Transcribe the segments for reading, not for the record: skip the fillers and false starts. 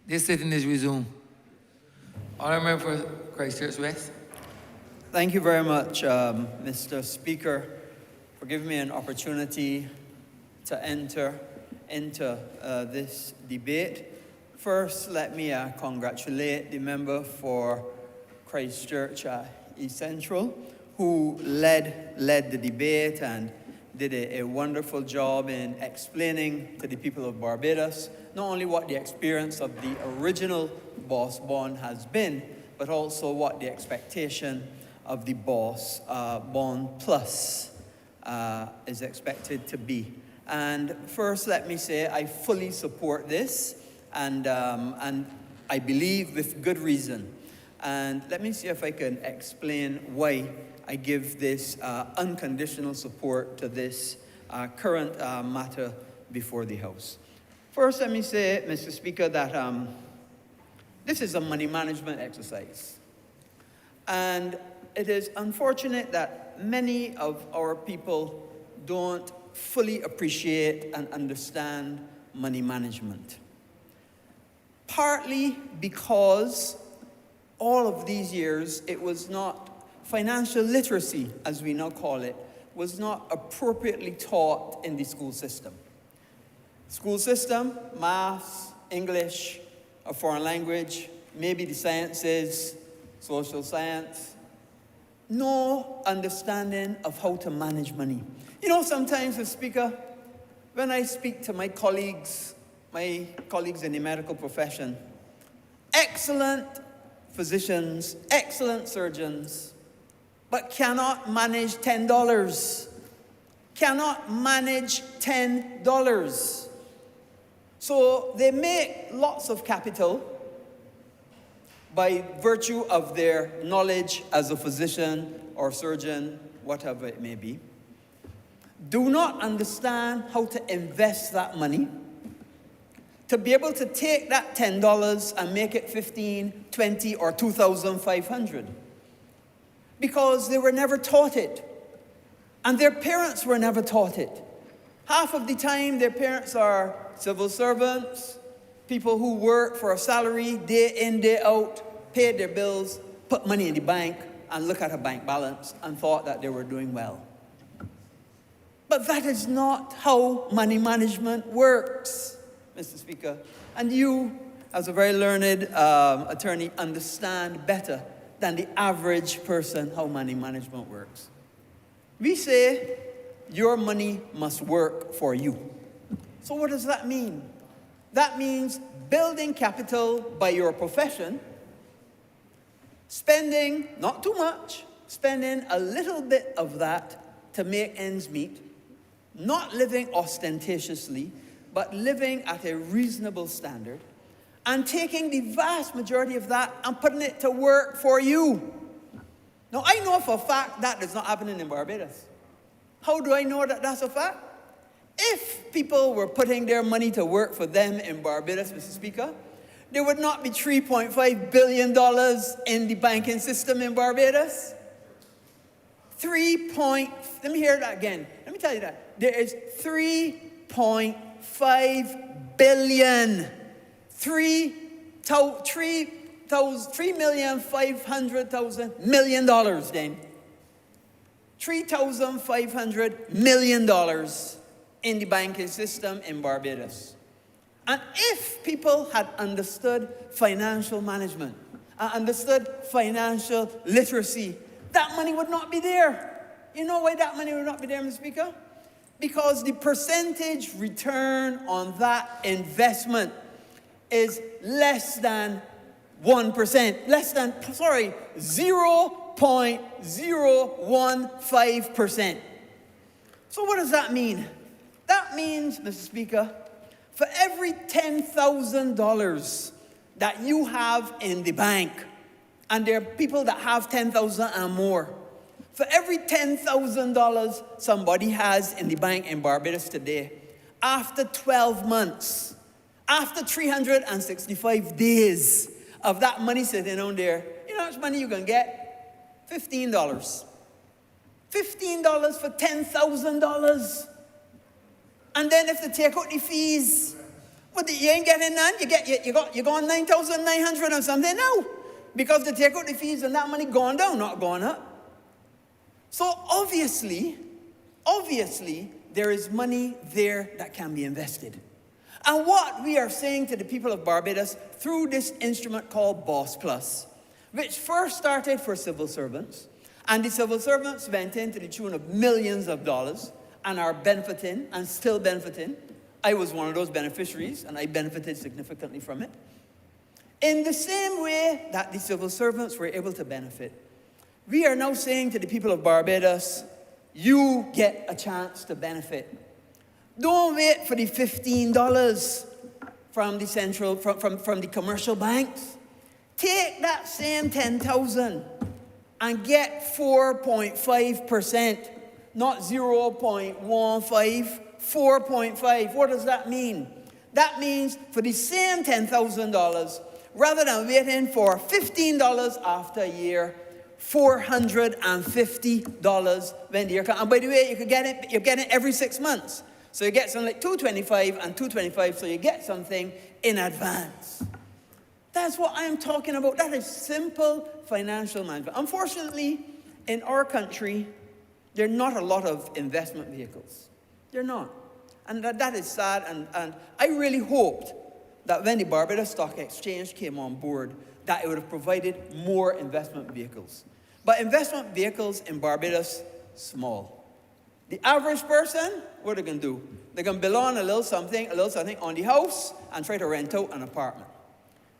This sitting is resumed. Honourable for Christchurch West. Thank you very much, Mr. Speaker, for giving me an opportunity to enter into this debate. First, let me congratulate the member for Christchurch East Central, who led the debate and did a wonderful job in explaining to the people of Barbados not only what the experience of the original Boss Bond has been, but also what the expectation of the Boss Bond Plus is expected to be. And first, let me say I fully support this, and I believe with good reason. And let me see if I can explain why I give this unconditional support to this current matter before the House. First, let me say, Mr. Speaker, that this is a money management exercise. And it is unfortunate that many of our people don't fully appreciate and understand money management. Partly because all of these years, it was not financial literacy, as we now call it, was not appropriately taught in the school system. School system, maths, English, a foreign language, maybe the sciences, social science. No understanding of how to manage money. You know, sometimes, Mr. Speaker, when I speak to my colleagues in the medical profession, excellent physicians, excellent surgeons, but cannot manage $10. Cannot manage $10. So they make lots of capital by virtue of their knowledge as a physician or surgeon, whatever it may be. Do not understand how to invest that money, to be able to take that $10 and make it $15, $20, or $2,500. Because they were never taught it. And their parents were never taught it. Half of the time, their parents are civil servants, people who work for a salary day in, day out, paid their bills, put money in the bank, and look at a bank balance and thought that they were doing well. But that is not how money management works, Mr. Speaker. And you, as a very learned attorney, understand better than the average person how money management works. We say your money must work for you. So what does that mean? That means building capital by your profession, spending, not too much, spending a little bit of that to make ends meet, not living ostentatiously, but living at a reasonable standard, and taking the vast majority of that and putting it to work for you. Now, I know for a fact that is not happening in Barbados. How do I know that that's a fact? If people were putting their money to work for them in Barbados, Mr. Speaker, there would not be $3.5 billion in the banking system in Barbados. Let me hear that again. Let me tell you that. There is $3.5 billion. 3,500,000 million dollars then. $3,500 million in the banking system in Barbados. And if people had understood financial management, understood financial literacy, that money would not be there. You know why that money would not be there, Mr. Speaker? Because the percentage return on that investment is less than 1%. 0.015%. So what does that mean? That means, Mr. Speaker, for every $10,000 that you have in the bank, and there are people that have $10,000 and more, for every $10,000 somebody has in the bank in Barbados today, after 12 months, after 365 days of that money sitting on there, you know how much money you can get? $15. $15 for $10,000. And then if they take out the fees, But you ain't getting none. You got 9,900 or something now. Because the take out the fees and that money gone down, not gone up. So obviously, there is money there that can be invested. And what we are saying to the people of Barbados through this instrument called Boss Plus, which first started for civil servants, and the civil servants went in to the tune of millions of dollars and are benefiting and still benefiting. I was one of those beneficiaries, and I benefited significantly from it. In the same way that the civil servants were able to benefit, we are now saying to the people of Barbados, you get a chance to benefit. Don't wait for the $15 from the commercial banks. Take that same 10,000 and get 4.5%, not 0.15, 4.5. What does that mean? That means for the same $10,000, rather than waiting for $15 after a year, $450 when the year comes. And by the way, you get it every 6 months. So you get something like $225 and $225, so you get something in advance. That's what I'm talking about. That is simple financial management. Unfortunately, in our country, there are not a lot of investment vehicles. They're not. And that is sad, and I really hoped that when the Barbados Stock Exchange came on board, that it would have provided more investment vehicles. But investment vehicles in Barbados, small. The average person, what are they going to do? They're going to bill on a little something on the house and try to rent out an apartment.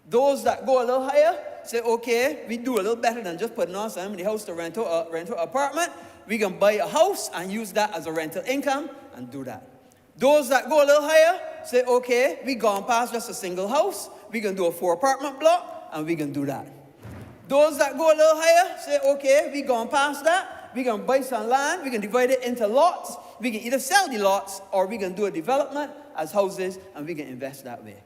Those that go a little higher say, okay, we do a little better than just putting on some in the house to rent out an apartment. We can buy a house and use that as a rental income and do that. Those that go a little higher say, okay, we gone past just a single house. We can do a 4-apartment block, and we can do that. Those that go a little higher say, okay, we gone past that. We can buy some land. We can divide it into lots. We can either sell the lots, or we can do a development as houses, and we can invest that way.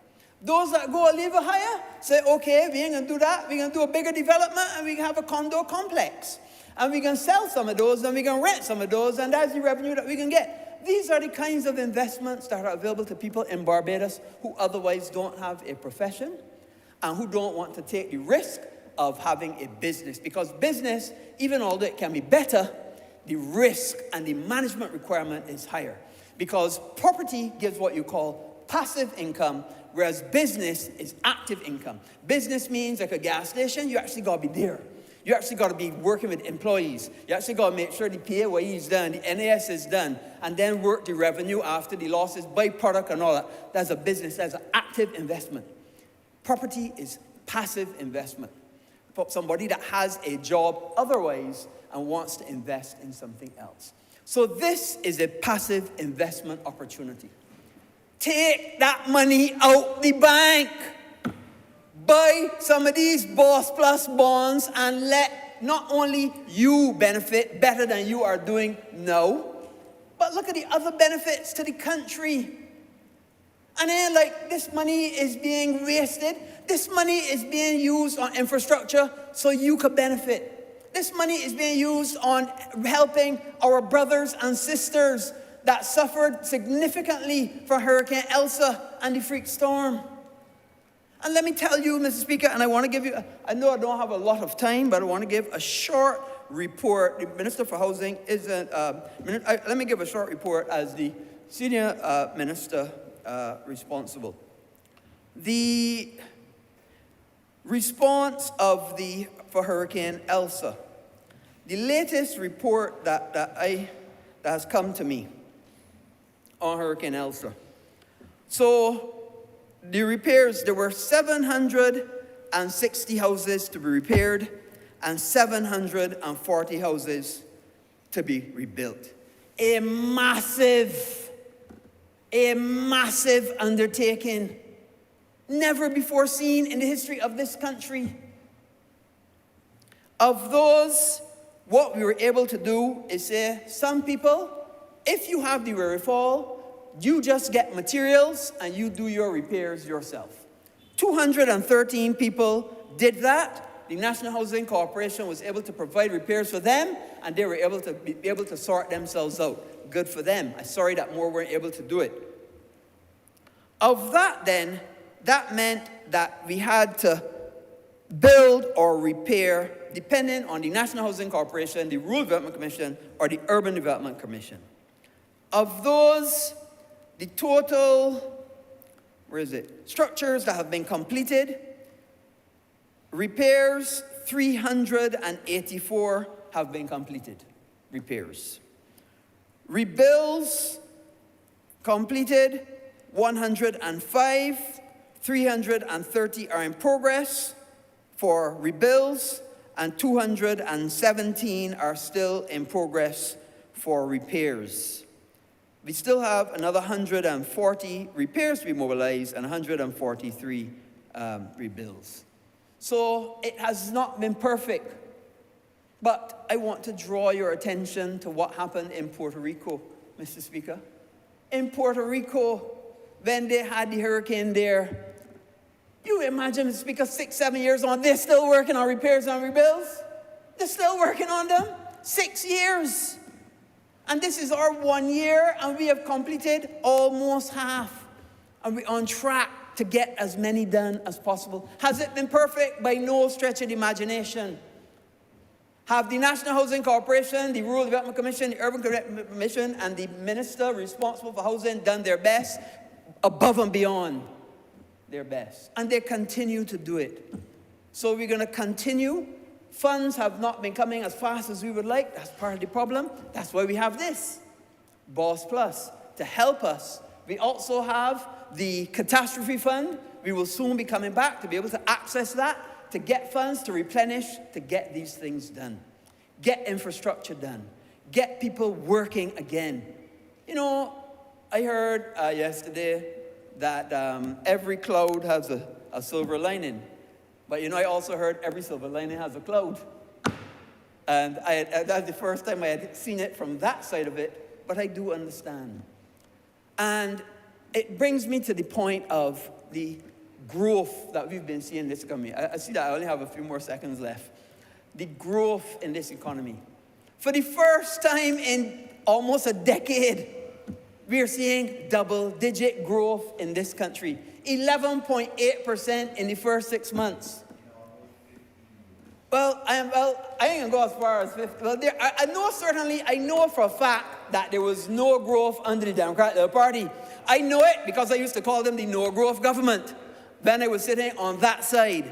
Those that go a little higher say, okay, we ain't going to do that. We can do a bigger development, and we can have a condo complex. And we can sell some of those, and we can rent some of those, and that's the revenue that we can get. These are the kinds of investments that are available to people in Barbados who otherwise don't have a profession and who don't want to take the risk of having a business. Because business, even although it can be better, the risk and the management requirement is higher. Because property gives what you call passive income, whereas business is active income. Business means like a gas station, you actually got to be there. You actually got to be working with employees. You actually got to make sure the PAYE is done, the NAS is done, and then work the revenue after the losses, byproduct and all that. That's a business. That's an active investment. Property is passive investment. For somebody that has a job otherwise and wants to invest in something else. So this is a passive investment opportunity. Take that money out the bank. Buy some of these Boss Plus bonds and let not only you benefit better than you are doing now, but look at the other benefits to the country. And then, like, this money is being wasted. This money is being used on infrastructure so you could benefit. This money is being used on helping our brothers and sisters that suffered significantly from Hurricane Elsa and the freak storm. And let me tell you, Mr. Speaker, and I want to give you, I know I don't have a lot of time, but I want to give a short report. The Minister for Housing isn't, let me give a short report as the Senior Minister responsible. The response for Hurricane Elsa, the latest report that has come to me on Hurricane Elsa. So, the repairs, there were 760 houses to be repaired and 740 houses to be rebuilt. A massive undertaking, never before seen in the history of this country. Of those, what we were able to do is say, some people, if you have the wherewithal, you just get materials and you do your repairs yourself. 213 people did that. The National Housing Corporation was able to provide repairs for them, and they were able to sort themselves out. Good for them. I'm sorry that more weren't able to do it. Of that then, that meant that we had to build or repair depending on the National Housing Corporation, the Rural Development Commission, or the Urban Development Commission. Of those, the total, structures that have been completed, repairs, 384 have been completed, repairs. Rebuilds, completed, 105, 330 are in progress for rebuilds, and 217 are still in progress for repairs. We still have another 140 repairs to be mobilized and 143 rebuilds. So it has not been perfect, but I want to draw your attention to what happened in Puerto Rico, Mr. Speaker. In Puerto Rico, when they had the hurricane there, you imagine, Mr. Speaker, 6-7 years on, they're still working on repairs and rebuilds. They're still working on them. 6 years. And this is our 1 year, and we have completed almost half. And we're on track to get as many done as possible. Has it been perfect? By no stretch of the imagination. Have the National Housing Corporation, the Rural Development Commission, the Urban Development Commission, and the minister responsible for housing done their best, above and beyond their best? And they continue to do it. So we're going to continue. Funds have not been coming as fast as we would like. That's part of the problem. That's why we have this, BOSS Plus, to help us. We also have the catastrophe fund. We will soon be coming back to be able to access that, to get funds, to replenish, to get these things done. Get infrastructure done. Get people working again. You know, I heard yesterday that every cloud has a silver lining. But you know, I also heard every silver lining has a cloud. And that's the first time I had seen it from that side of it, but I do understand. And it brings me to the point of the growth that we've been seeing in this economy. I see that I only have a few more seconds left. The growth in this economy. For the first time in almost a decade, we are seeing double-digit growth in this country. 11.8% in the first 6 months. Well, I ain't gonna go as far as 50. Well, I know for a fact that there was no growth under the Democratic Party. I know it because I used to call them the no-growth government when I was sitting on that side.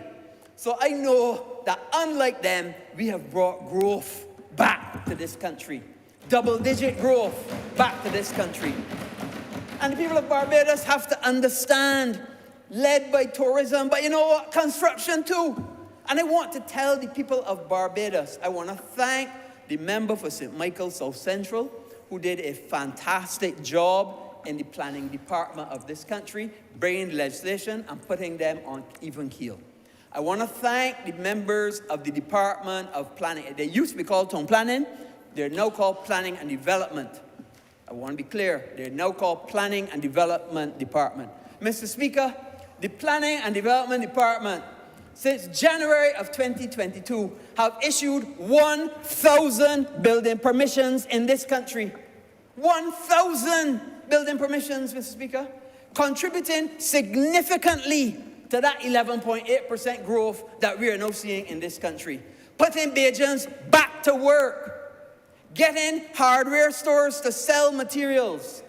So I know that unlike them, we have brought growth back to this country. Double-digit growth back to this country. And the people of Barbados have to understand, led by tourism, but you know what, construction too. And I want to tell the people of Barbados, I want to thank the member for St. Michael South Central, who did a fantastic job in the planning department of this country, bringing legislation and putting them on even keel. I want to thank the members of the Department of Planning. They used to be called Town Planning. They're now called Planning and Development. I want to be clear. They're now called Planning and Development Department. Mr. Speaker, the Planning and Development Department, since January of 2022, have issued 1,000 building permissions in this country. 1,000 building permissions, Mr. Speaker, contributing significantly to that 11.8% growth that we are now seeing in this country. Putting Bajans back to work. Getting hardware stores to sell materials.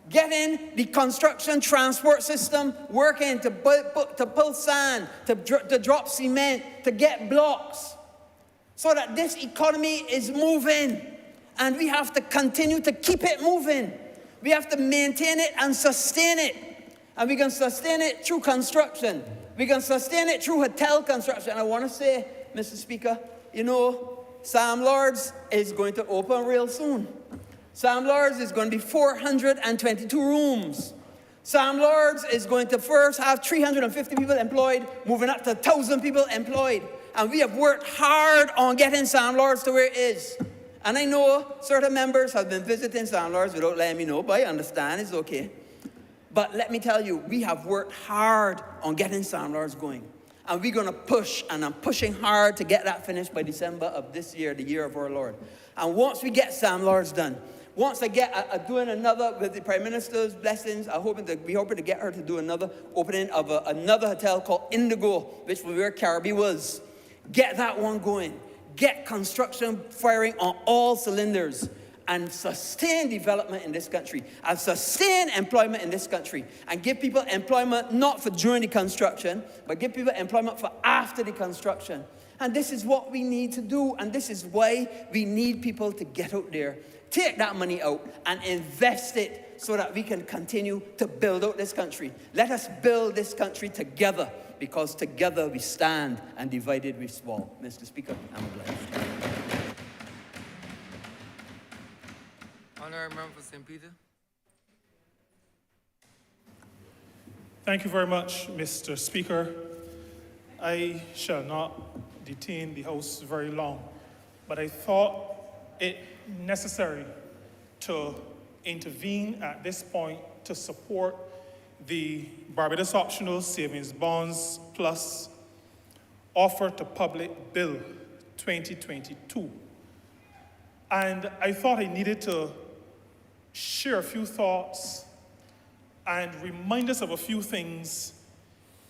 Getting the construction transport system working to pull sand, to drop cement, to get blocks. So that this economy is moving. And we have to continue to keep it moving. We have to maintain it and sustain it. And we can sustain it through construction. We can sustain it through hotel construction. And I want to say, Mr. Speaker, you know, Sam Lords is going to open real soon. Sam Lords is going to be 422 rooms. Sam Lords is going to first have 350 people employed, moving up to 1,000 people employed. And we have worked hard on getting Sam Lords to where it is. And I know certain members have been visiting Sam Lords without letting me know, but I understand, it's okay. But let me tell you, we have worked hard on getting Sam Lords going. And we're going to push, and I'm pushing hard to get that finished by December of this year, the year of our Lord. And once we get Sam Lords done, Once I get doing another, with the Prime Minister's blessings, we hoping to get her to do another opening of another hotel called Indigo, which was where Caribbean was. Get that one going. Get construction firing on all cylinders, and sustain development in this country, and sustain employment in this country, and give people employment not for during the construction, but give people employment for after the construction. And this is what we need to do, and this is why we need people to get out there, take that money out and invest it so that we can continue to build out this country. Let us build this country together, because together we stand and divided we fall. Mr. Speaker, I'm obliged. Honourable Member for St. Peter. Thank you very much, Mr. Speaker. I shall not detain the House very long, but I thought it necessary to intervene at this point to support the Barbados Optional Savings Bonds Plus Offer to Public Bill 2022. And I thought I needed to share a few thoughts and remind us of a few things,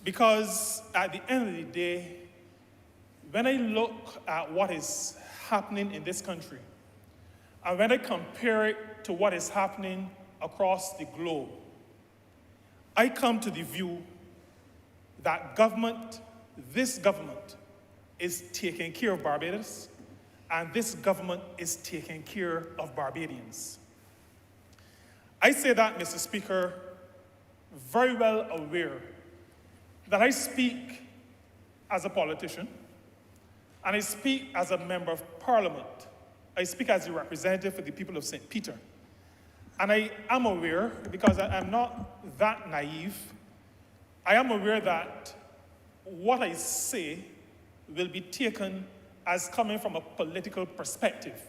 because at the end of the day, when I look at what is happening in this country, and when I compare it to what is happening across the globe, I come to the view that this government is taking care of Barbados, and this government is taking care of Barbadians. I say that, Mr. Speaker, very well aware that I speak as a politician, and I speak as a member of Parliament. I speak as a representative for the people of St. Peter. And I am aware, because I'm not that naive, I am aware that what I say will be taken as coming from a political perspective.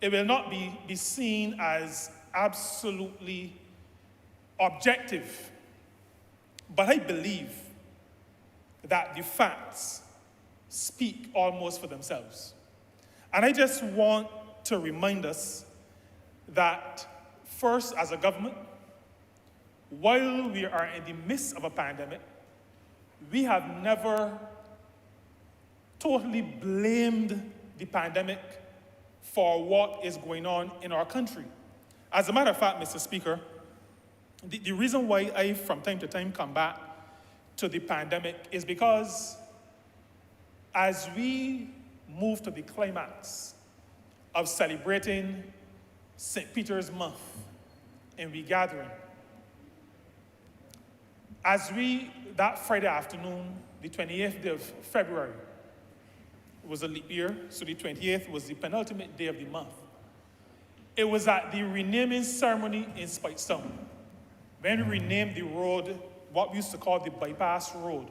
It will not be seen as absolutely objective. But I believe that the facts speak almost for themselves. And I just want to remind us that, first, as a government, while we are in the midst of a pandemic, we have never totally blamed the pandemic for what is going on in our country. As a matter of fact, Mr. Speaker, the reason why I, from time to time, come back to the pandemic is because as we move to the climax of celebrating St. Peter's Month and regathering, that Friday afternoon, the 28th day of February, was a leap year, so the 28th was the penultimate day of the month. It was at the renaming ceremony in Spitestown, when we renamed the road, what we used to call the bypass road,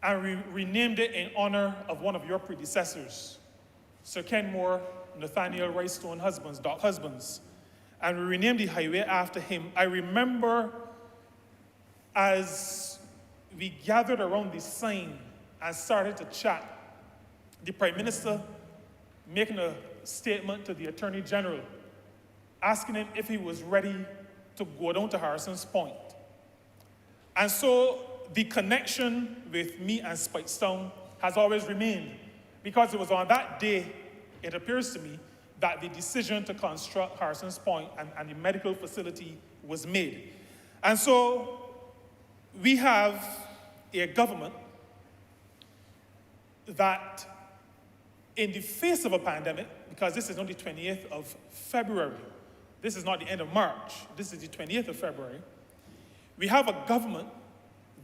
and we renamed it in honor of one of your predecessors, Sir Kenmore Nathaniel Ricestone Husbands, Doc Husbands, and we renamed the highway after him. I remember as we gathered around the sign and started to chat, the Prime Minister making a statement to the Attorney General, asking him if he was ready to go down to Harrison's Point. And so the connection with me and Spitestown has always remained, because it was on that day, it appears to me, that the decision to construct Harrison's Point and the medical facility was made. And so we have a government that, in the face of a pandemic, because this is on the 28th of February, this is not the end of March, this is the 28th of February, we have a government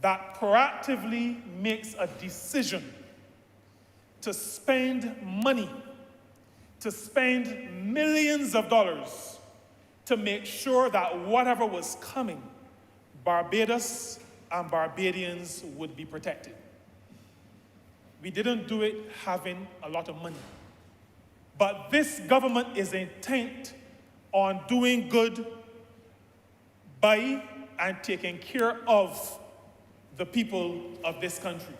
that proactively makes a decision to spend money, to spend millions of dollars to make sure that whatever was coming, Barbados and Barbadians would be protected. We didn't do it having a lot of money. But this government is intent on doing good by and taking care of the people of this country.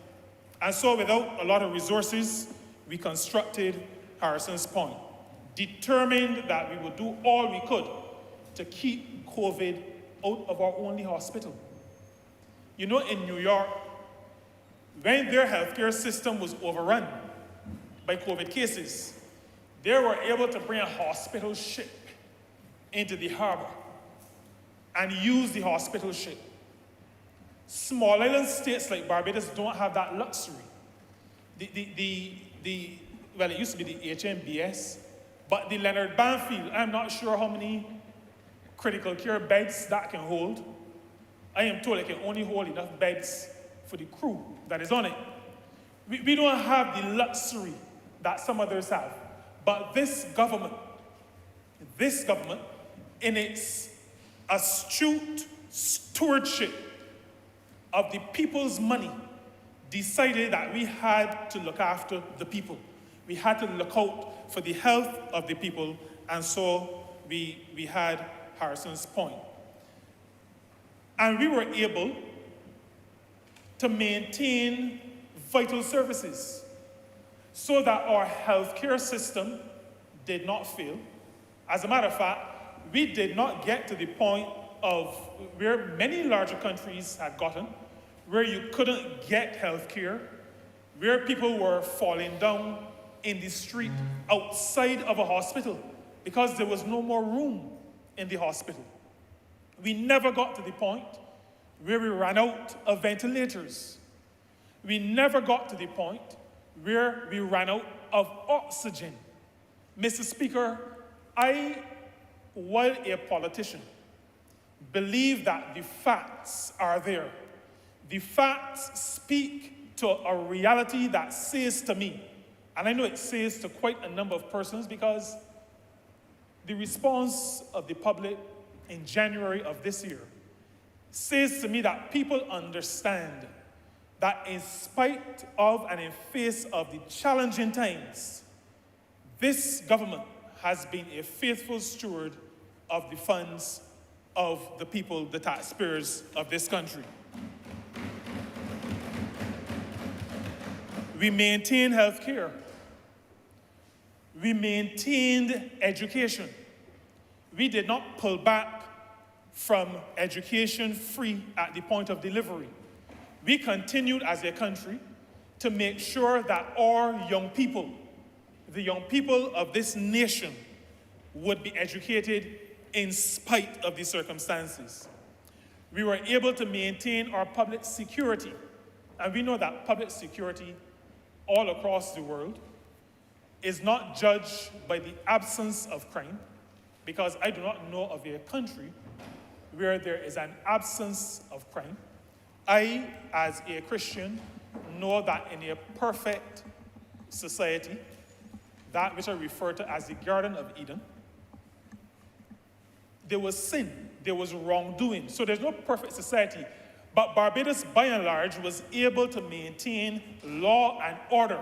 And so without a lot of resources, we constructed Harrison's Point. determined that we would do all we could to keep COVID out of our only hospital. You know, in New York, when their healthcare system was overrun by COVID cases, they were able to bring a hospital ship into the harbor and use the hospital ship. Small island states like Barbados don't have that luxury. Well, it used to be the HMBS, but the Leonard Banfield, I'm not sure how many critical care beds that can hold. I am told it can only hold enough beds for the crew that is on it. We don't have the luxury that some others have. But this government, in its astute stewardship of the people's money, decided that we had to look after the people. We had to look out for the health of the people, and so we had Harrison's Point. And we were able to maintain vital services so that our healthcare system did not fail. As a matter of fact, we did not get to the point of where many larger countries had gotten, where you couldn't get healthcare, where people were falling down in the street outside of a hospital because there was no more room in the hospital. We never got to the point where we ran out of ventilators. We never got to the point where we ran out of oxygen. Mr. Speaker, I, while a politician, believe that the facts are there. The facts speak to a reality that says to me, and I know it says to quite a number of persons, because the response of the public in January of this year says to me that people understand that in spite of and in face of the challenging times, this government has been a faithful steward of the funds of the people, the taxpayers of this country. We maintained health care. We maintained education. We did not pull back from education free at the point of delivery. We continued as a country to make sure that our young people, the young people of this nation, would be educated in spite of the circumstances. We were able to maintain our public security, and we know that public security all across the world is not judged by the absence of crime, because I do not know of a country where there is an absence of crime. I, as a Christian, know that in a perfect society, that which I refer to as the Garden of Eden, there was sin, there was wrongdoing. So there's no perfect society. But Barbados, by and large, was able to maintain law and order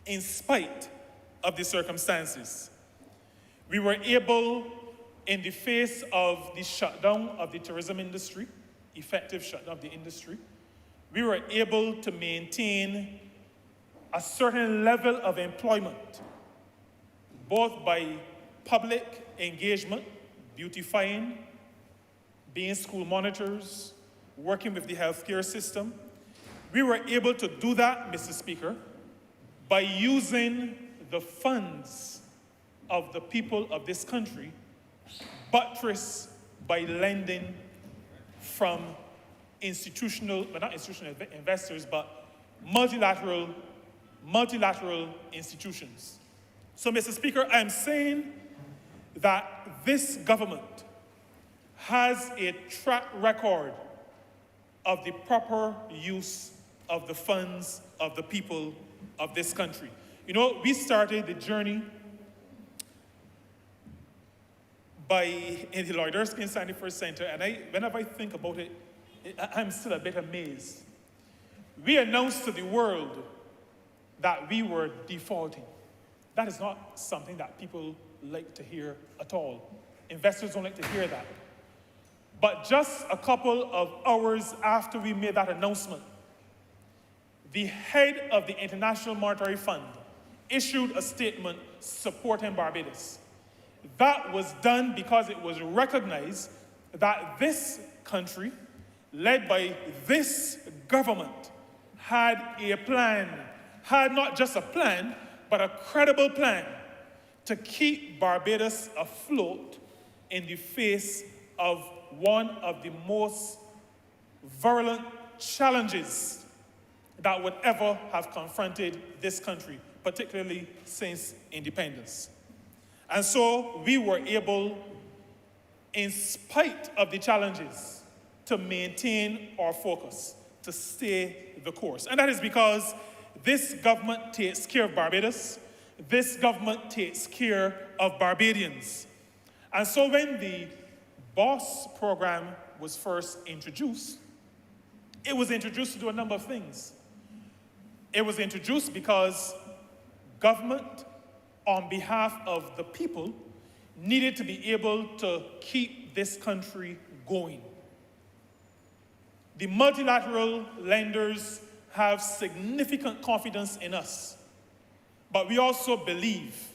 in spite of the circumstances. We were able, in the face of the shutdown of the tourism industry, effective shutdown of the industry, we were able to maintain a certain level of employment, both by public engagement, beautifying, being school monitors, working with the healthcare system. We were able to do that, Mr. Speaker, by using the funds of the people of this country, buttressed by lending from institutional, well, not institutional investors, but multilateral institutions. So, Mr. Speaker, I'm saying that this government has a track record of the proper use of the funds of the people of this country. You know, we started the journey in the Lloyd Erskine 91st Center, and whenever I think about it, I'm still a bit amazed. We announced to the world that we were defaulting. That is not something that people like to hear at all. Investors don't like to hear that. But just a couple of hours after we made that announcement, the head of the International Monetary Fund issued a statement supporting Barbados. That was done because it was recognized that this country, led by this government, had a plan, had not just a plan, but a credible plan to keep Barbados afloat in the face of one of the most virulent challenges that would ever have confronted this country, particularly since independence. And so we were able, in spite of the challenges, to maintain our focus, to stay the course. And that is because this government takes care of Barbados. This government takes care of Barbadians. And so when the BOSS program was first introduced, it was introduced to do a number of things. It was introduced because government, on behalf of the people, needed to be able to keep this country going. The multilateral lenders have significant confidence in us, but we also believe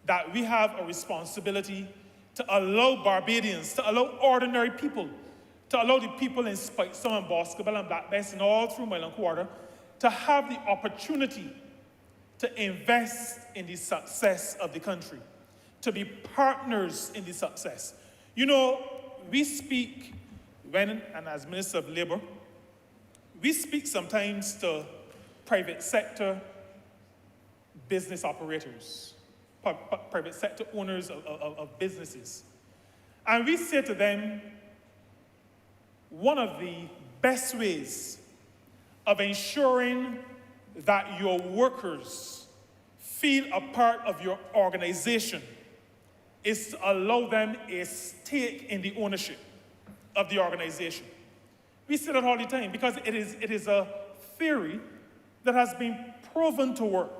that we have a responsibility to allow Barbadians, to allow ordinary people, to allow the people in Spike, Summer, Boscobel, and Black Basin, all through Milan Quarter, to have the opportunity to invest in the success of the country, to be partners in the success. You know, we speak, and as Minister of Labour, we speak sometimes to private sector business operators, private sector owners of businesses. And we say to them, one of the best ways of ensuring that your workers feel a part of your organization is to allow them a stake in the ownership of the organization. We say that all the time because it is a theory that has been proven to work.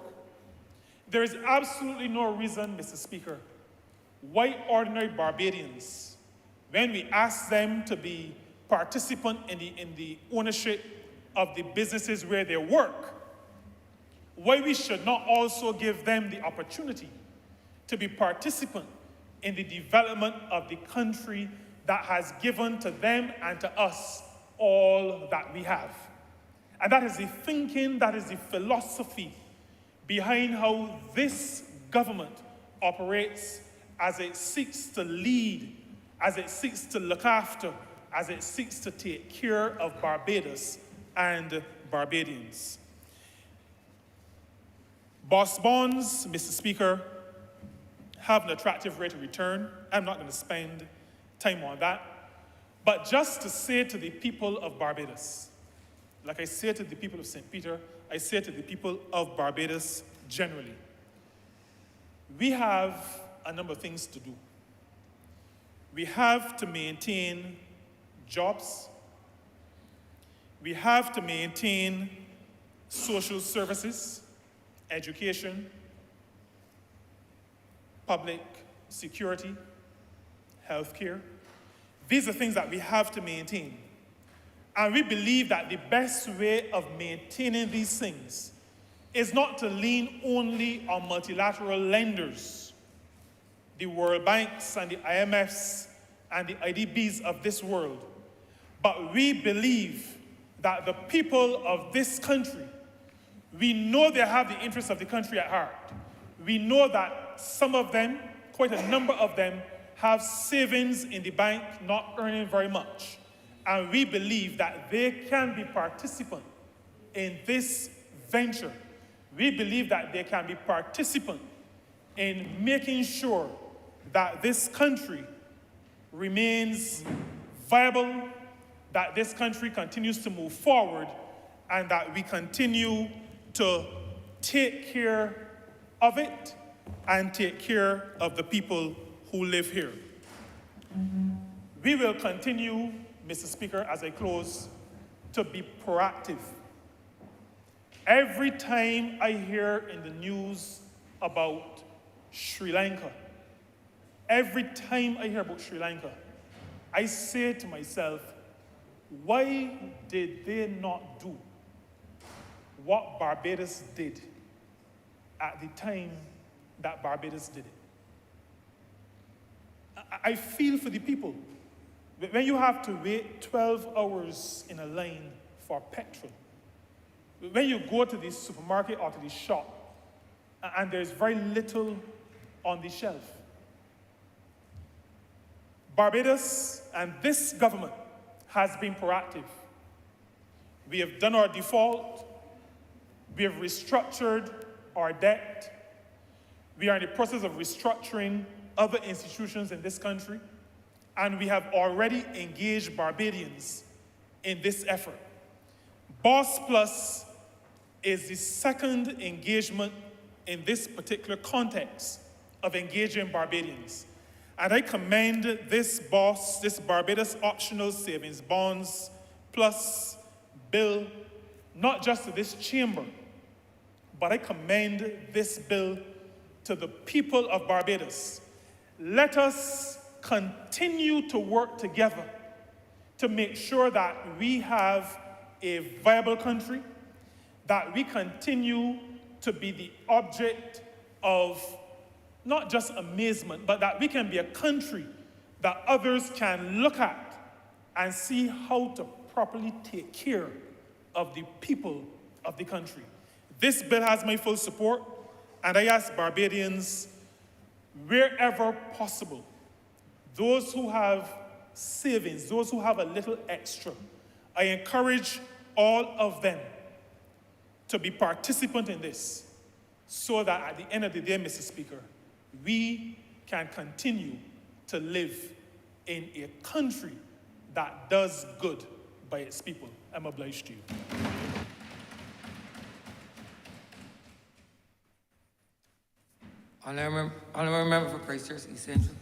There is absolutely no reason, Mr. Speaker, why ordinary Barbadians, when we ask them to be participant in the ownership of the businesses where they work, why we should not also give them the opportunity to be participant in the development of the country that has given to them and to us all that we have. And that is the thinking, that is the philosophy behind how this government operates as it seeks to lead, as it seeks to look after, as it seeks to take care of Barbados and Barbadians. Boss bonds, Mr. Speaker, have an attractive rate of return. I'm not going to spend time on that. But just to say to the people of Barbados, like I say to the people of St. Peter, I say to the people of Barbados generally, we have a number of things to do. We have to maintain jobs. We have to maintain social services, education, public security, healthcare. These are things that we have to maintain. And we believe that the best way of maintaining these things is not to lean only on multilateral lenders, the World Banks and the IMFs and the IDBs of this world, but we believe that the people of this country, we know they have the interests of the country at heart. We know that some of them, quite a number of them, have savings in the bank not earning very much. And we believe that they can be participant in this venture. We believe that they can be participant in making sure that this country remains viable, that this country continues to move forward, and that we continue to take care of it and take care of the people who live here. We will continue, Mr. Speaker, as I close, to be proactive. Every time I hear in the news about Sri Lanka, every time I hear about Sri Lanka, I say to myself, why did they not do what Barbados did at the time that Barbados did it. I feel for the people. When you have to wait 12 hours in a line for petrol, when you go to the supermarket or to the shop and there's very little on the shelf, Barbados and this government has been proactive. We have done our default. We have restructured our debt. We are in the process of restructuring other institutions in this country. And we have already engaged Barbadians in this effort. Boss Plus is the second engagement in this particular context of engaging Barbadians. And I commend this Barbados Optional Savings Bonds Plus bill, not just to this chamber, but I commend this bill to the people of Barbados. Let us continue to work together to make sure that we have a viable country, that we continue to be the object of not just amazement, but that we can be a country that others can look at and see how to properly take care of the people of the country. This bill has my full support, and I ask Barbadians, wherever possible, those who have savings, those who have a little extra, I encourage all of them to be participant in this so that at the end of the day, Mr. Speaker, we can continue to live in a country that does good by its people. I'm obliged to you. Honourable Member for Christchurch East Central.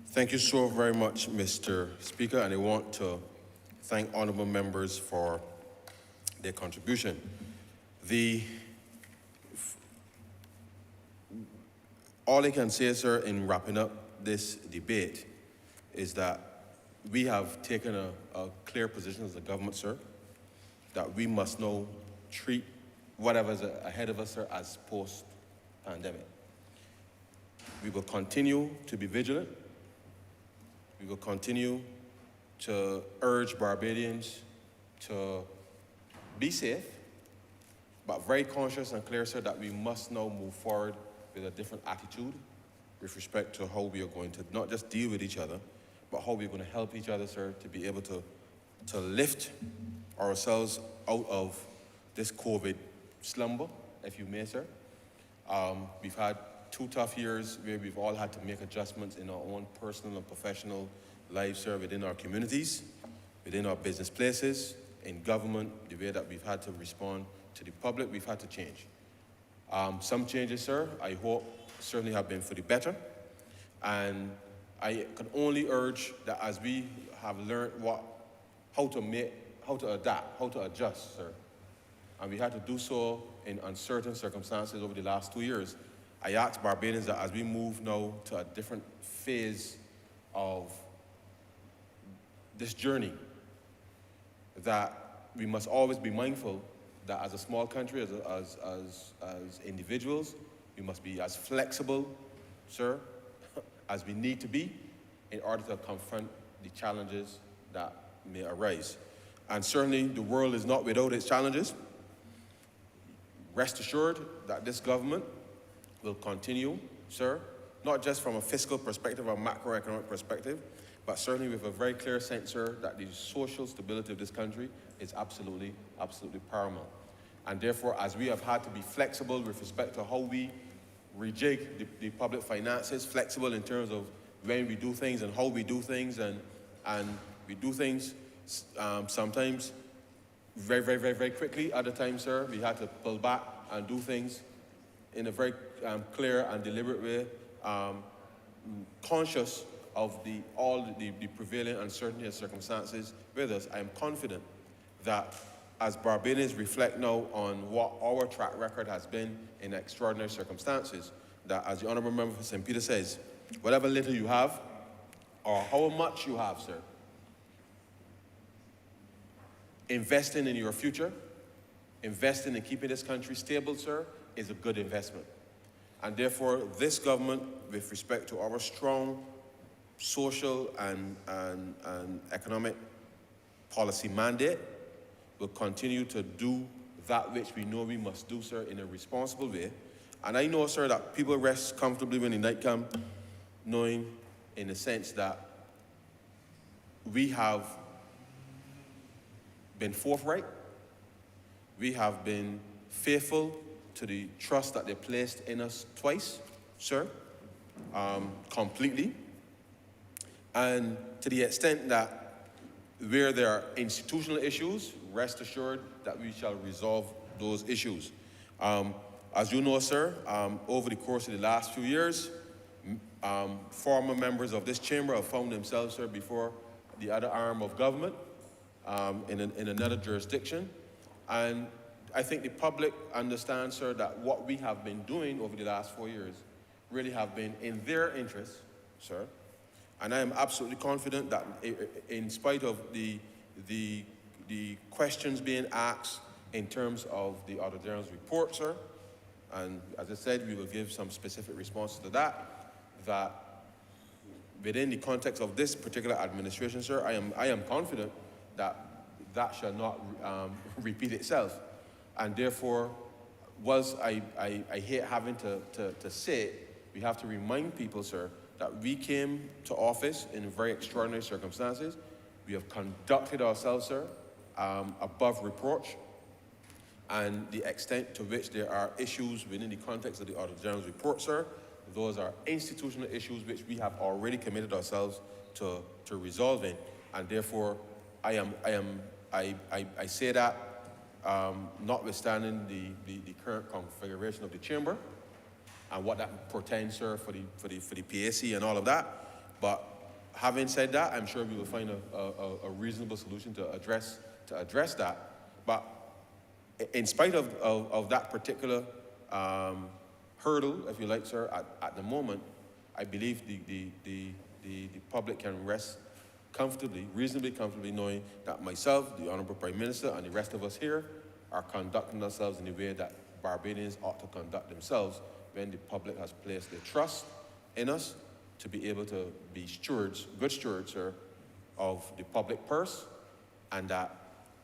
Thank you so very much, Mr. Speaker, and I want to thank honourable members for their contribution. All I can say, sir, in wrapping up this debate is that we have taken a clear position as a government, sir, that we must now treat whatever's ahead of us, sir, as post-pandemic. We will continue to be vigilant. We will continue to urge Barbadians to be safe, but very conscious and clear, sir, that we must now move forward with a different attitude with respect to how we are going to not just deal with each other, but how we're going to help each other, sir, to be able to lift ourselves out of this COVID slumber, if you may, sir. We've had 2 tough years where we've all had to make adjustments in our own personal and professional lives, sir, within our communities, within our business places, in government, the way that we've had to respond to the public, we've had to change. Some changes, sir, I hope certainly have been for the better. And I can only urge that as we have learned how to adapt, how to adjust, sir, and we had to do so in uncertain circumstances over the last 2 years, I ask Barbadians that as we move now to a different phase of this journey, that we must always be mindful that as a small country, as individuals, we must be as flexible, sir, as we need to be in order to confront the challenges that may arise. And certainly the world is not without its challenges. Rest assured that this government will continue, sir, not just from a fiscal perspective or macroeconomic perspective, but certainly with a very clear sense, sir, that the social stability of this country is absolutely, absolutely paramount. And therefore, as we have had to be flexible with respect to how we rejig the public finances, flexible in terms of when we do things and how we do things, and we do things sometimes very, very, very, very quickly. Other times, sir, we had to pull back and do things in a very clear and deliberate way, conscious of all the prevailing uncertainty and circumstances with us. I am confident that as Barbadians reflect now on what our track record has been in extraordinary circumstances, that as the Honourable Member for St. Peter says, whatever little you have, or how much you have, sir, investing in your future, investing in keeping this country stable, sir, is a good investment. And therefore, this government, with respect to our strong social and economic policy mandate, will continue to do that which we know we must do, sir, in a responsible way. And I know, sir, that people rest comfortably when the night comes, knowing in the sense that we have been forthright, we have been faithful to the trust that they placed in us twice, sir, completely. And to the extent that where there are institutional issues, rest assured that we shall resolve those issues. As you know, sir, over the course of the last few years, former members of this chamber have found themselves, sir, before the other arm of government in another jurisdiction. And I think the public understands, sir, that what we have been doing over the last 4 years really have been in their interest, sir. And I am absolutely confident that in spite of the questions being asked in terms of the Auditor General's report, sir, and as I said, we will give some specific responses to that within the context of this particular administration, sir, I am confident that that shall not repeat itself. And therefore, whilst I hate having to say it, we have to remind people, sir, that we came to office in very extraordinary circumstances. We have conducted ourselves, sir, above reproach. And the extent to which there are issues within the context of the Auditor General's report, sir, those are institutional issues which we have already committed ourselves to resolving. And therefore, I say that notwithstanding the current configuration of the chamber and what that portends, sir, for the PAC and all of that. But having said that, I'm sure we will find a reasonable solution to address that. But in spite of that particular hurdle, if you like, sir, at the moment, I believe the public can rest comfortably, reasonably comfortably, knowing that myself, the Honourable Prime Minister, and the rest of us here are conducting ourselves in the way that Barbadians ought to conduct themselves when the public has placed their trust in us to be able to be stewards, good stewards, sir, of the public purse, and that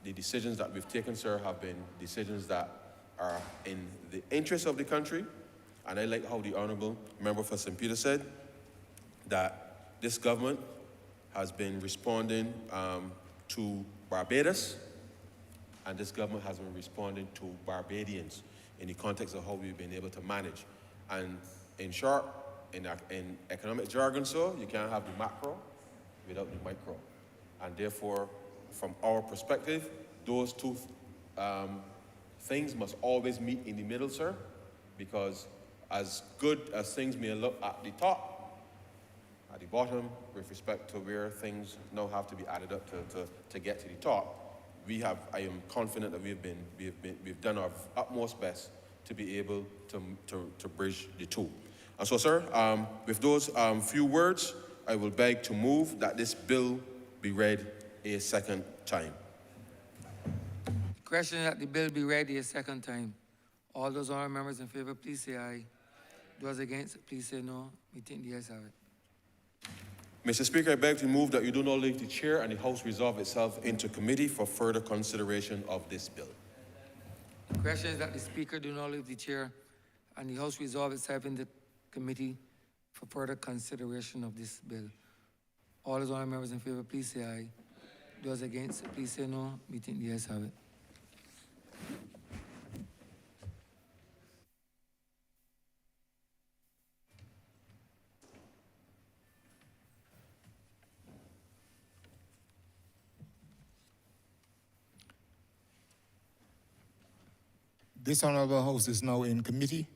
the decisions that we've taken, sir, have been decisions that are in the interest of the country. And I like how the Honourable Member for St. Peter said that this government has been responding to Barbados, and this government has been responding to Barbadians in the context of how we've been able to manage. And in short, in economic jargon, so you can't have the macro without the micro. And therefore, from our perspective, those two things must always meet in the middle, sir, because as good as things may look at the top, at the bottom, with respect to where things now have to be added up to get to the top, I am confident that we've done our utmost best to be able to bridge the two. And so, sir, with those few words, I will beg to move that this bill be read a second time. Question that the bill be read a second time. All those honourable members in favour, please say aye. Those against, please say no. We think the ayes have it. Mr. Speaker, I beg to move that you do not leave the chair and the House resolve itself into committee for further consideration of this bill. The question is that the Speaker do not leave the chair and the House resolve itself into committee for further consideration of this bill. All those honourable members in favour, please say aye. Those against, please say no. We think the ayes have it. This Honourable House is now in committee.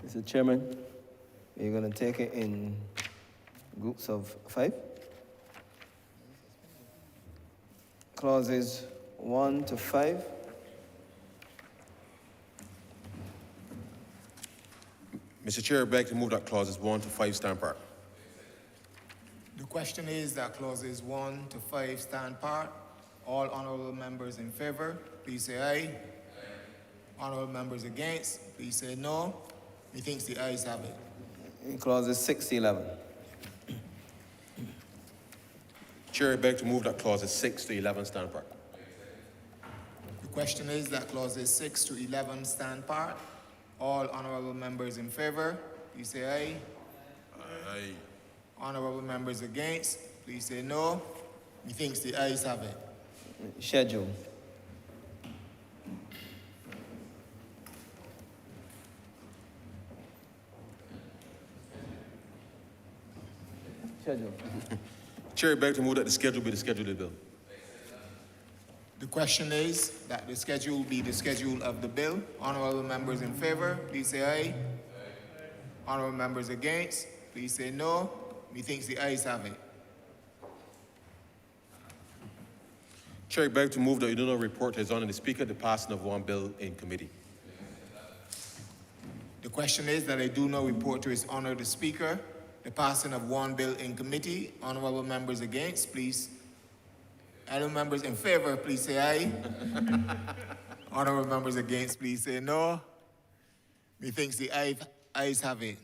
Mr. Chairman, we're going to take it in groups of 5. Clauses 1 to 5. Mr. Chair, I beg to move that clauses 1 to 5 stand part. The question is that clauses 1 to 5 stand part. All honourable members in favour, please say aye. Honourable members against, please say no. Methinks the ayes have it. In clauses 6 to 11. Chair, I beg to move that clauses 6 to 11 stand part. The question is that clauses 6 to 11 stand part. All honourable members in favour, please say aye. Aye. Honourable members against, please say no. Methinks the ayes have it. Schedule. Schedule. Chair, I beg to move that the schedule be the schedule of the bill. The question is that the schedule be the schedule of the bill. Honourable members in favour, please say aye. Honourable members against, please say no. Methinks the ayes have it. Chair, I beg to move that you do not report to His Honour the Speaker the passing of one bill in committee. The question is that I do not report to His Honour the Speaker the passing of one bill in committee. Honourable members against, please. Honourable members in favour, please say aye. Honourable members against, please say no. Methinks the ayes have it.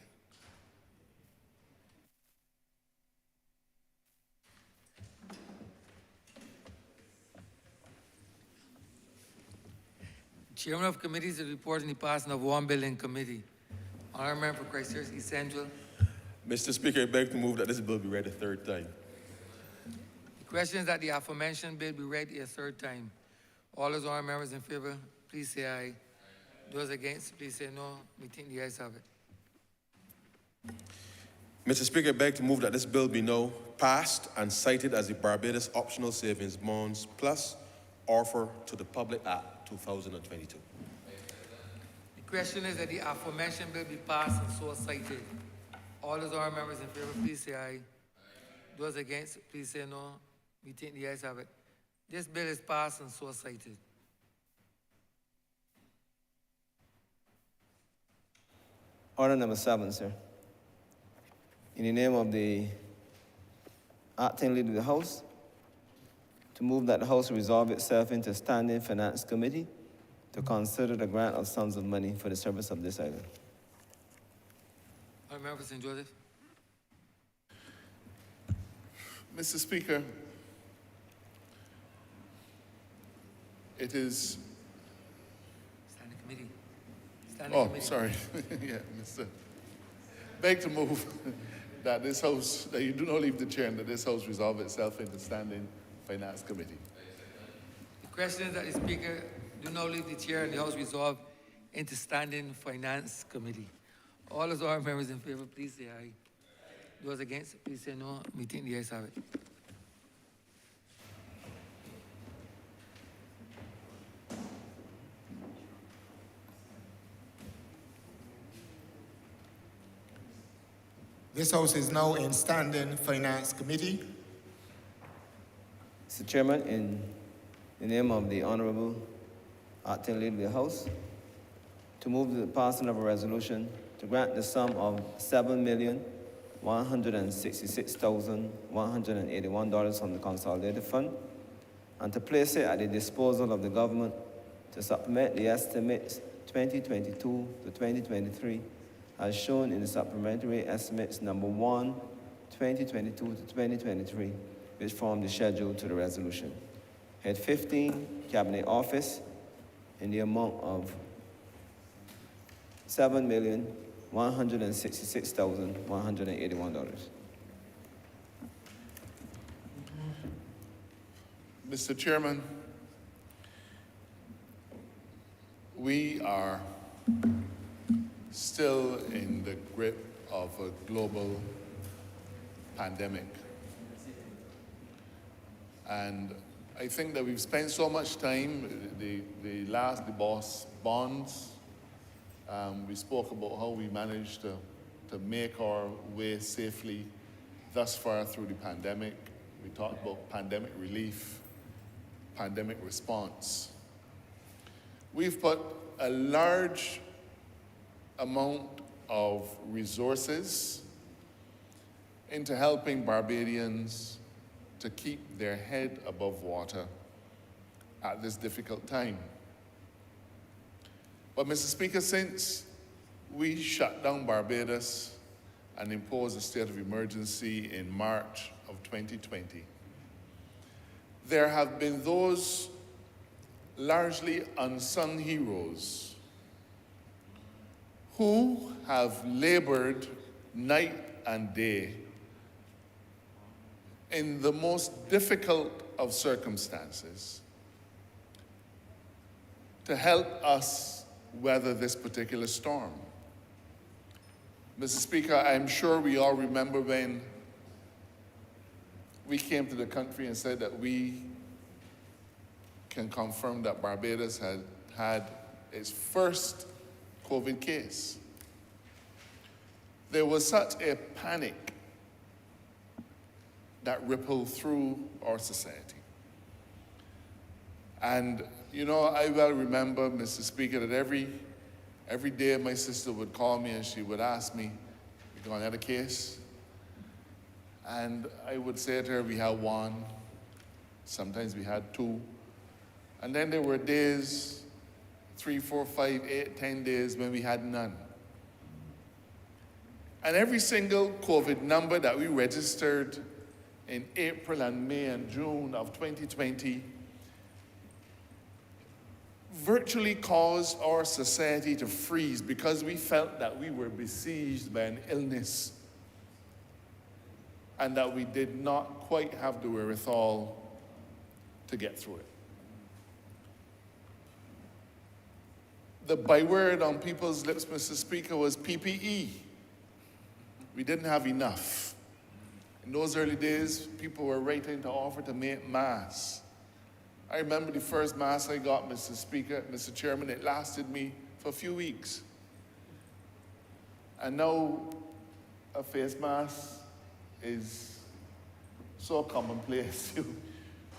Chairman of committees is reporting the passing of one bill in committee. Honourable Member for Christchurch East Central. Mr. Speaker, I beg to move that this bill be read a third time. The question is that the aforementioned bill be read a third time. All those honourable members in favour, please say aye. Those against, please say no. We think the ayes have it. Mr. Speaker, I beg to move that this bill be now passed and cited as the Barbados Optional Savings Bonds Plus offer to the public Act 2022. The question is that the aforementioned bill be passed and so cited. All those honourable members in favour, please say aye. Those against, please say no. We think the ayes have it. This bill is passed and so cited. Order number 7, sir. In the name of the acting leader of the House, to move that the House resolve itself into standing finance committee to consider the grant of sums of money for the service of this island. Honourable Member for St. Joseph. Mr. Speaker, it is, Standing committee. Standing committee. sorry, yeah, Mr. Beg to move that this House, that you do not leave the chair and that this House resolve itself into standing finance committee. The question is that the Speaker do not leave the chair and the House resolve into standing finance committee. All those honourable members in favour, please say aye. Those against, please say no. We think the ayes have it. This House is now in standing finance committee. Mr. Chairman, in the name of the Honourable Acting Leader of the House, to move the passing of a resolution to grant the sum of $7,166,181 from the Consolidated Fund and to place it at the disposal of the government to supplement the estimates 2022 to 2023 as shown in the supplementary estimates number 1, 2022 to 2023, which form the schedule to the resolution. Head 15, Cabinet Office, in the amount of $7,166,181. Mr. Chairman, we are still in the grip of a global pandemic. And I think that we've spent so much time, the boss bonds, we spoke about how we managed to make our way safely thus far through the pandemic. We talked about pandemic relief, pandemic response. We've put a large amount of resources into helping Barbadians to keep their head above water at this difficult time. But Mr. Speaker, since we shut down Barbados and imposed a state of emergency in March of 2020, there have been those largely unsung heroes who have labored night and day in the most difficult of circumstances to help us weather this particular storm. Mr. Speaker, I'm sure we all remember when we came to the country and said that we can confirm that Barbados had had its first COVID case. There was such a panic that rippled through our society. And, you know, I well remember, Mr. Speaker, that every day my sister would call me and she would ask me, "You got another case?" And I would say to her, "We have one." Sometimes we had two. And then there were days, 3, 4, 5, 8, 10 days when we had none. And every single COVID number that we registered in April and May and June of 2020 virtually caused our society to freeze because we felt that we were besieged by an illness and that we did not quite have the wherewithal to get through it. The byword on people's lips, Mr. Speaker, was PPE. We didn't have enough. In those early days, people were writing to offer to make masks. I remember the first mask I got, Mr. Speaker, Mr. Chairman, it lasted me for a few weeks. And now a face mask is so commonplace.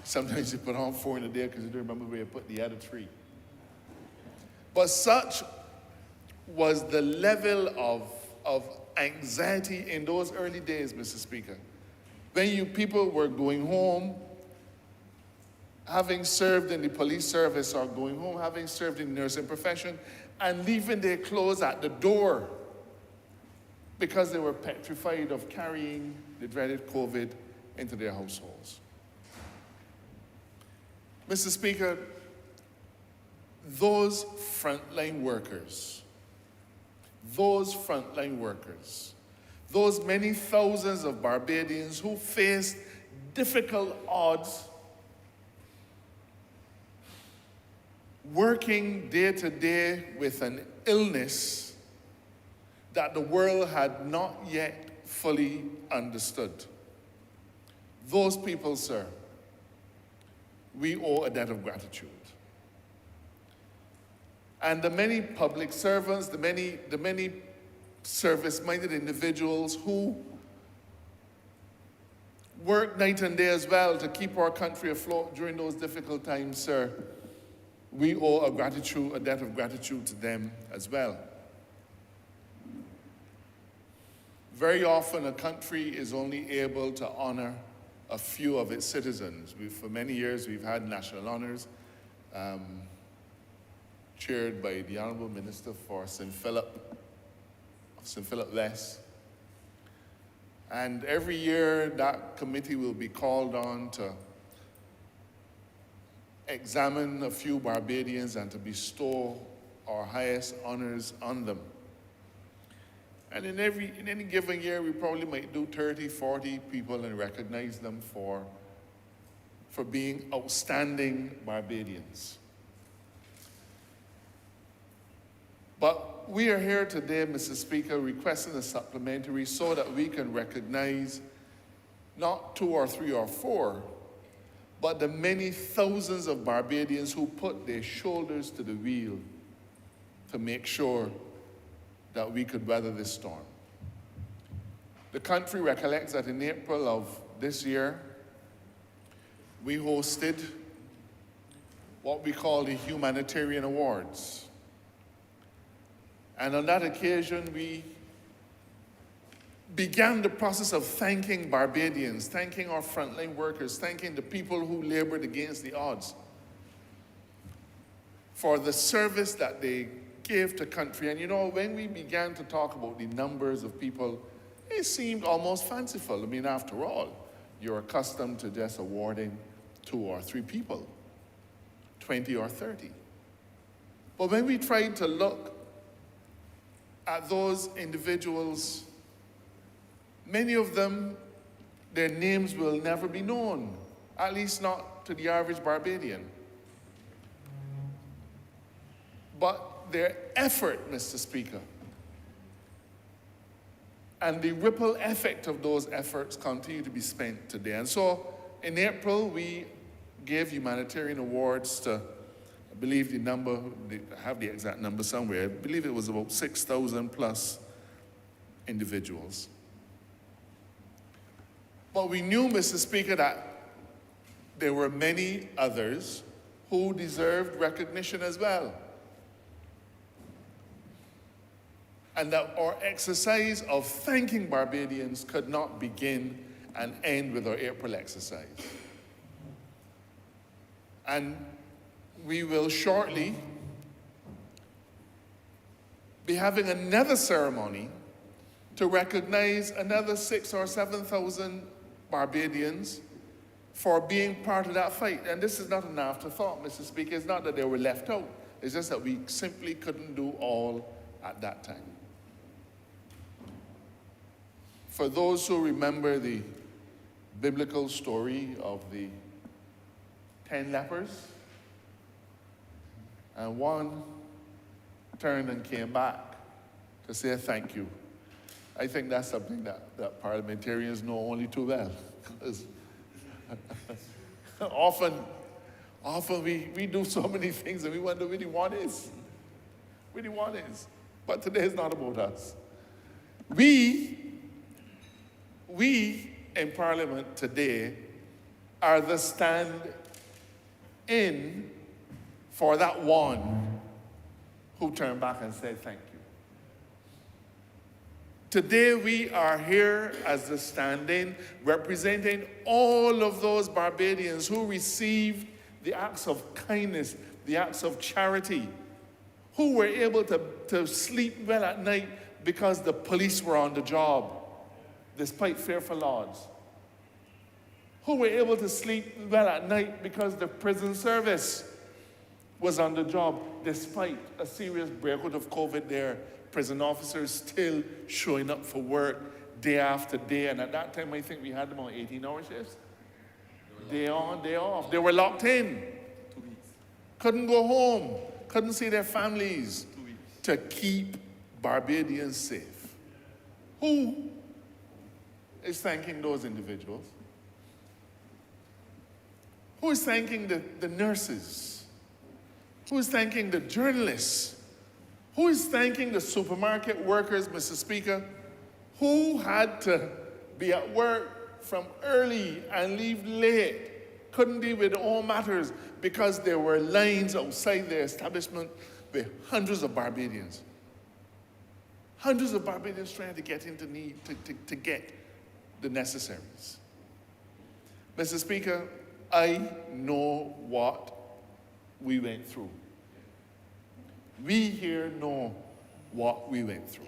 Sometimes you put on 4 in a day because you don't remember where you put the other 3. But such was the level of anxiety in those early days, Mr. Speaker. When people were going home, having served in the police service, or going home having served in the nursing profession, and leaving their clothes at the door because they were petrified of carrying the dreaded COVID into their households. Mr. Speaker, those frontline workers, those many thousands of Barbadians who faced difficult odds, working day to day with an illness that the world had not yet fully understood. Those people, sir, we owe a debt of gratitude. And the many public servants, the many service-minded individuals who work night and day as well to keep our country afloat during those difficult times, sir, we owe a debt of gratitude to them as well. Very often a country is only able to honor a few of its citizens. For many years we've had national honors, chaired by the Honourable Minister for St. Philip West. And every year that committee will be called on to examine a few Barbadians and to bestow our highest honors on them. And in any given year, we probably might do 30, 40 people and recognize them for being outstanding Barbadians. But we are here today, Mr. Speaker, requesting a supplementary so that we can recognize not 2 or 3 or 4, but the many thousands of Barbadians who put their shoulders to the wheel to make sure that we could weather this storm. The country recollects that in April of this year, we hosted what we call the Humanitarian Awards. And on that occasion, we began the process of thanking Barbadians, thanking our frontline workers, thanking the people who labored against the odds for the service that they gave to country. And you know, when we began to talk about the numbers of people, it seemed almost fanciful. I mean, after all, you're accustomed to just awarding 2 or 3 people, 20 or 30. But when we tried to look at those individuals, many of them, their names will never be known, at least not to the average Barbadian. But their effort, Mr. Speaker, and the ripple effect of those efforts continue to be spent today. And so in April, we gave humanitarian awards to, I believe the number, I have the exact number somewhere, I believe it was about 6,000 plus individuals. But we knew, Mr. Speaker, that there were many others who deserved recognition as well. And that our exercise of thanking Barbadians could not begin and end with our April exercise. And we will shortly be having another ceremony to recognize another 6,000 or 7,000 Barbadians for being part of that fight. And this is not an afterthought, Mr. Speaker. It's not that they were left out. It's just that we simply couldn't do all at that time. For those who remember the biblical story of the 10 lepers, and one turned and came back to say thank you. I think that's something that parliamentarians know only too well. Because often we do so many things and we wonder where the one is. Where the one is. But today is not about us. We in Parliament today are the stand-in for that one who turned back and said thank you. Today we are here as the stand-in representing all of those Barbadians who received the acts of kindness, the acts of charity, who were able to sleep well at night because the police were on the job, despite fearful odds, who were able to sleep well at night because the prison service was on the job, despite a serious breakout of COVID there. Prison officers still showing up for work day after day, and at that time I think we had them on 18-hour shifts. Day on, day off. They were locked in. 2 weeks. Couldn't go home, couldn't see their families to keep Barbadians safe. Who is thanking those individuals? Who is thanking the nurses? Who is thanking the journalists? Who is thanking the supermarket workers, Mr. Speaker, who had to be at work from early and leave late, couldn't deal with their own matters because there were lines outside their establishment with hundreds of Barbadians. Hundreds of Barbadians trying to get into need, to get the necessaries. Mr. Speaker, I know what we went through. We here know what we went through.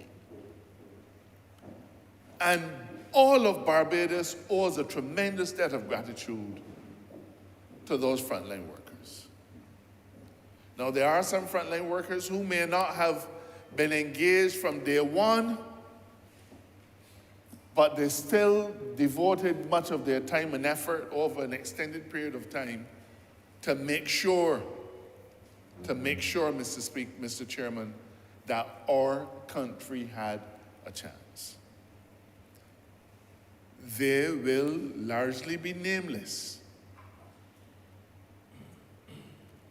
And all of Barbados owes a tremendous debt of gratitude to those frontline workers. Now, there are some frontline workers who may not have been engaged from day one, but they still devoted much of their time and effort over an extended period of time to make sure, Mr. Chairman, that our country had a chance. They will largely be nameless,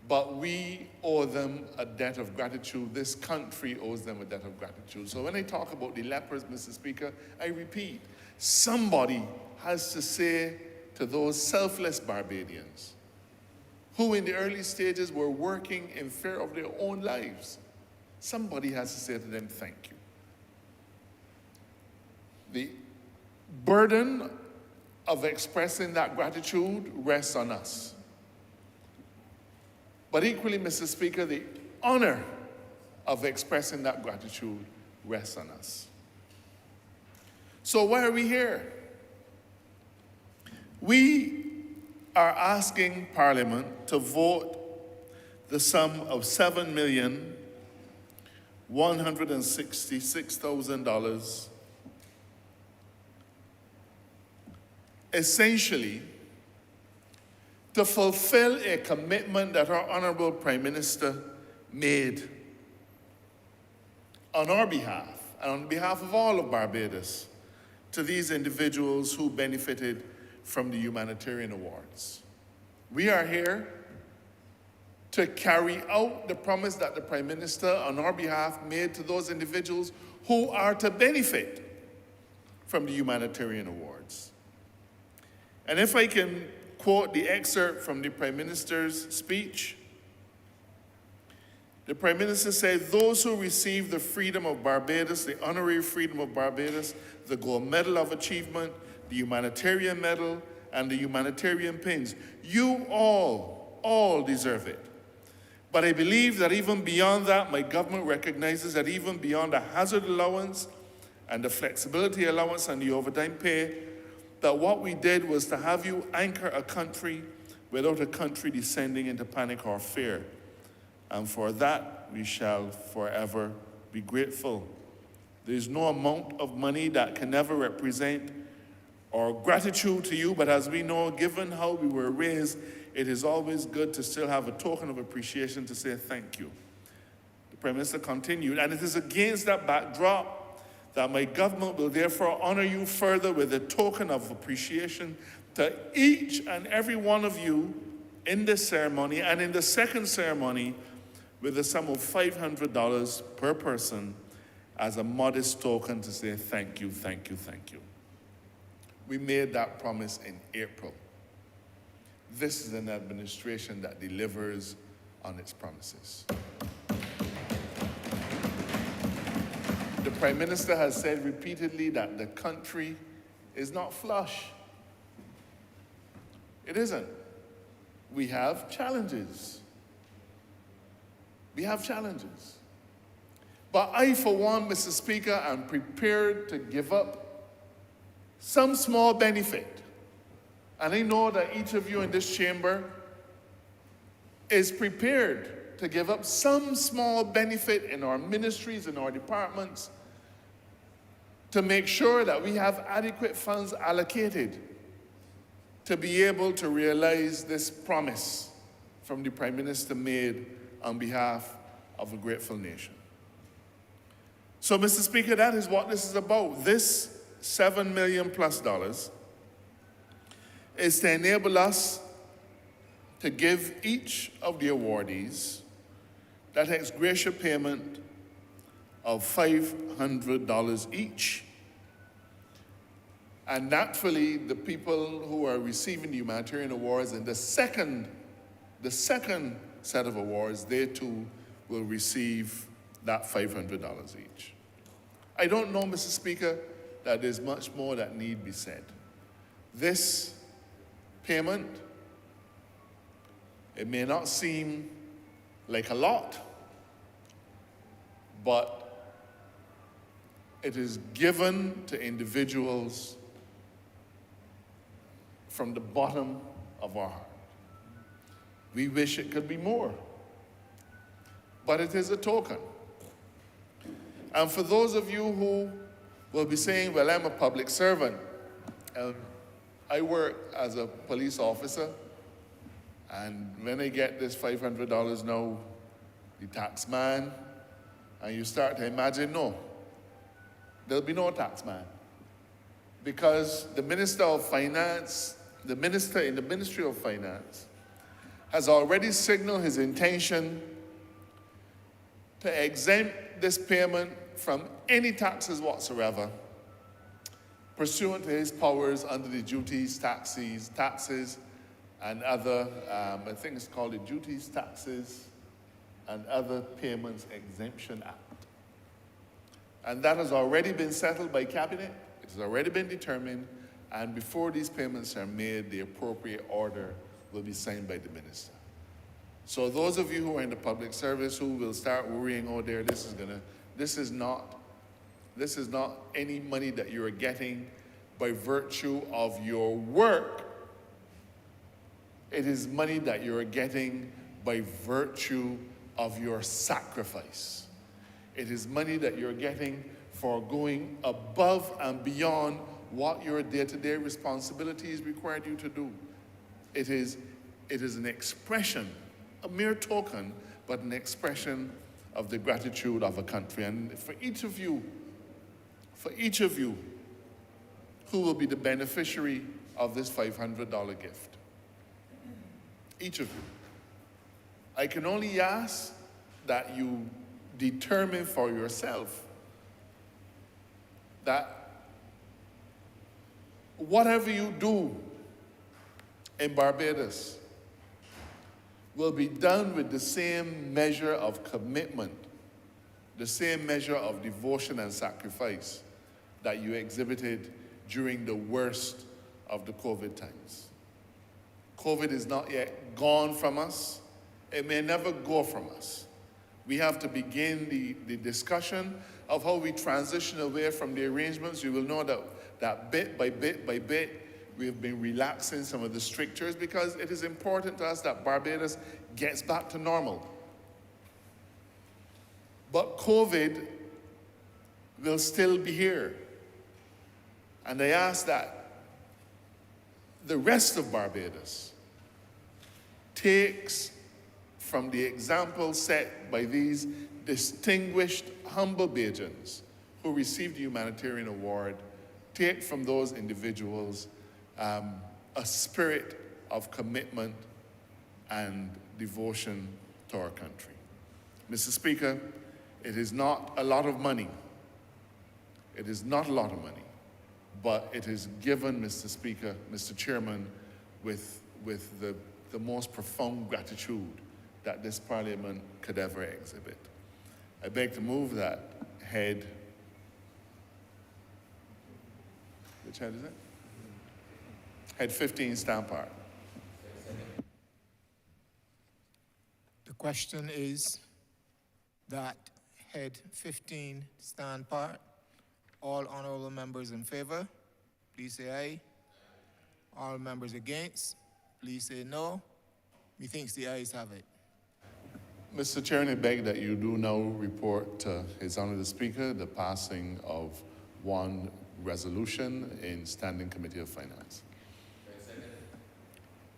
but we owe them a debt of gratitude. This country owes them a debt of gratitude. So when I talk about the lepers, Mr. Speaker, I repeat, somebody has to say to those selfless Barbadians who in the early stages were working in fear of their own lives, somebody has to say to them, thank you. the burden of expressing that gratitude rests on us. But equally, Mr. Speaker, the honor of expressing that gratitude rests on us. So why are we here? We are asking Parliament to vote the sum of $7,166,000, essentially to fulfill a commitment that our Honourable Prime Minister made on our behalf and on behalf of all of Barbados to these individuals who benefited from the humanitarian awards. We are here to carry out the promise that the Prime Minister on our behalf made to those individuals who are to benefit from the humanitarian awards. And if I can quote the excerpt from the Prime Minister's speech, the Prime Minister said, "Those who receive the Freedom of Barbados, the Honorary Freedom of Barbados, the Gold Medal of Achievement, the Humanitarian Medal, and the Humanitarian Pins, you all deserve it. But I believe that even beyond that, my government recognizes that even beyond the hazard allowance and the flexibility allowance and the overtime pay, that what we did was to have you anchor a country without a country descending into panic or fear. And for that, we shall forever be grateful. There is no amount of money that can ever represent our gratitude to you, but as we know, given how we were raised, it is always good to still have a token of appreciation to say thank you." The Prime Minister continued, "And it is against that backdrop that my government will therefore honor you further with a token of appreciation to each and every one of you in this ceremony, and in the second ceremony with a sum of $500 per person as a modest token to say thank you, thank you, thank you." We made that promise in April. This is an administration that delivers on its promises. The Prime Minister has said repeatedly that the country is not flush. It isn't. We have challenges. We have challenges. But I, for one, Mr. Speaker, am prepared to give up some small benefit. And I know that each of you in this chamber is prepared to give up some small benefit in our ministries, in our departments, to make sure that we have adequate funds allocated to be able to realize this promise from the Prime Minister made on behalf of a grateful nation. So, Mr. Speaker, that is what this is about. This $7 million plus is to enable us to give each of the awardees that ex gratia payment of $500 each. And naturally, the people who are receiving the humanitarian awards in the second set of awards, they too will receive that $500 each. I don't know, Mr. Speaker, that there's much more that need be said. This payment, it may not seem like a lot, but it is given to individuals from the bottom of our heart. We wish it could be more, but it is a token. And for those of you who will be saying, well, I'm a public servant, I work as a police officer, and when I get this $500 now, the tax man, and you start to imagine, no, there'll be no tax man. Because the Minister of Finance, the minister in the Ministry of Finance, has already signaled his intention to exempt this payment from any taxes whatsoever, pursuant to his powers under the duties, taxes, and other, I think it's called the Duties, Taxes, and Other Payments Exemption Act. And that has already been settled by Cabinet. has already been determined, and before these payments are made, the appropriate order will be signed by the minister. So those of you who are in the public service who will start worrying, oh there, this is not any money that you are getting by virtue of your work. It is money that you are getting by virtue of your sacrifice. It is money that you're getting for going above and beyond what your day-to-day responsibilities required you to do. It is an expression, a mere token, but an expression of the gratitude of a country. And for each of you who will be the beneficiary of this $500 gift, each of you, I can only ask that you determine for yourself that whatever you do in Barbados will be done with the same measure of commitment, the same measure of devotion and sacrifice that you exhibited during the worst of the COVID times. COVID is not yet gone from us. It may never go from us. We have to begin the discussion of how we transition away from the arrangements. You will know that bit by bit by bit, we have been relaxing some of the strictures because it is important to us that Barbados gets back to normal. But COVID will still be here. And I ask that the rest of Barbados takes from the example set by these distinguished, humble Bajans who received the humanitarian award, take from those individuals a spirit of commitment and devotion to our country. Mr. Speaker, it is not a lot of money. It is not a lot of money, but it is given, Mr. Speaker, Mr. Chairman, with the most profound gratitude that this Parliament could ever exhibit. I beg to move that head, which head is it? Head 15, stand part. The question is that head 15 stand part. All honourable members in favour, please say aye. All members against, please say no. Methinks the ayes have it. Mr. Chairman, I beg that you do now report to His Honour the Speaker the passing of one resolution in Standing Committee of Finance.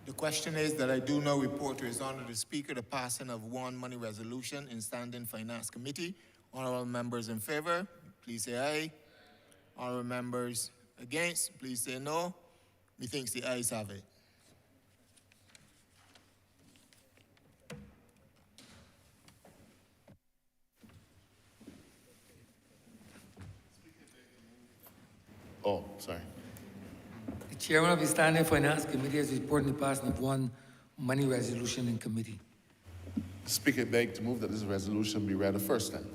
The question is that I do now report to His Honour the Speaker the passing of one money resolution in Standing Finance Committee. Honourable members in favour, please say aye. Honourable members against, please say no. Methinks the ayes have it. Oh, sorry. The chairman of the Standing Finance Committee has reported the passing of one money resolution in committee. Speaker, beg to move that this resolution be read a first time.